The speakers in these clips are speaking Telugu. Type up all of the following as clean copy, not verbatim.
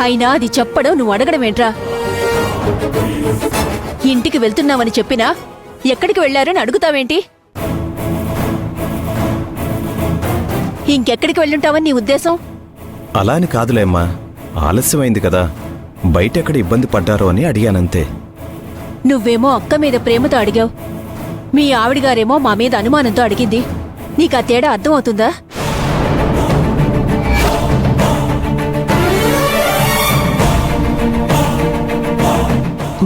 అయినా అది చెప్పడం నువ్వు అడగడమేంట్రా? ఇంటికి వెళ్తున్నావని చెప్పినా ఎక్కడికి వెళ్లారని అడుగుతావేంటి? ఇంకెక్కడికి వెళ్ళుంటావని నీ ఉద్దేశం? అలా అని కాదులేమ్మా, ఆలస్యమైంది కదా, బయటెక్కడ ఇబ్బంది పడ్డారో అని అడిగానంతే. నువ్వేమో అక్క మీద ప్రేమతో అడిగావు, మీ ఆవిడగారేమో మా మీద అనుమానంతో అడిగింది. నీకు ఆ తేడా అర్థమవుతుందా?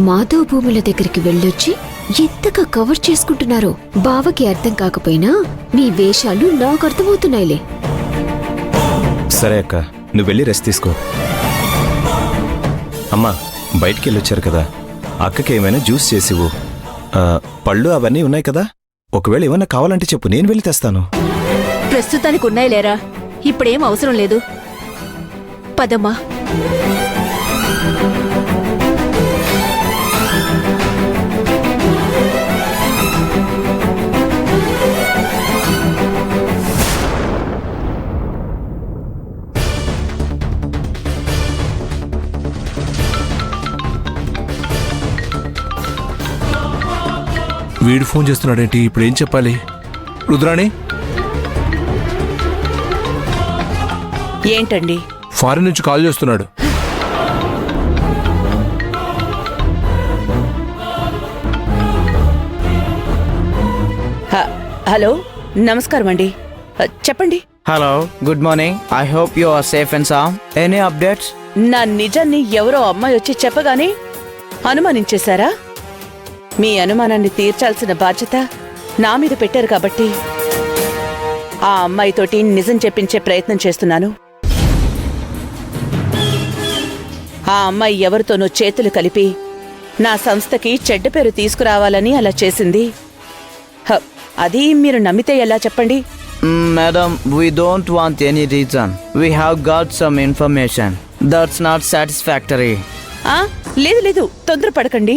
మాధవ్ భూముల దగ్గరికి వెళ్ళొచ్చి ఎంతగా కవర్ చేసుకుంటున్నారో బావకి అర్థం కాకపోయినా మీ వేషాలు నాకు అర్థమవుతున్నాయిలే. సరే అక్క, నువ్వు వెళ్ళి రెస్ట్ తీసుకో. అమ్మా, బయటికి వెళ్ళొచ్చారు కదా, అక్కకి ఏమైనా జ్యూస్ చేసివు. పళ్ళు అవన్నీ ఉన్నాయి కదా, ఒకవేళ ఏమన్నా కావాలంటే చెప్పు, నేను వెళ్ళి తెస్తాను. ప్రస్తుతానికి ఉన్నాయి లేరా, ఇప్పుడేం అవసరం లేదు. పదమ్మా. వీడు ఫోన్ చేస్తున్నాడేంటి? ఇప్పుడు ఏం చెప్పాలి? రుద్రాణి, ఏంటండి? ఫారిన్ నుంచి కాల్ చేస్తున్నాడు. హలో, నమస్కారం అండి, చెప్పండి. Hello, good morning. I hope you are safe and sound. Any updates? నా నిజాన్ని ఎవరో అమ్మాయి వచ్చి చెప్పగానే అనుమానించేశారా? మీ అనుమానాన్ని తీర్చాల్సిన బాధ్యత నా మీద పెట్టారు కాబట్టి ఆ అమ్మాయితోటి నిజం చెప్పించే ప్రయత్నం చేస్తున్నాను. ఆ అమ్మాయి ఎవరితోనో చేతులు కలిపి నా సంస్థకి చెడ్డ పేరు తీసుకురావాలని అలా చేసింది. అది మీరు నమ్మితే ఎలా చెప్పండి? Madam, we don't want any reason. We have got some information. That's not satisfactory. లేదు లేదు, తొందరపడకండి.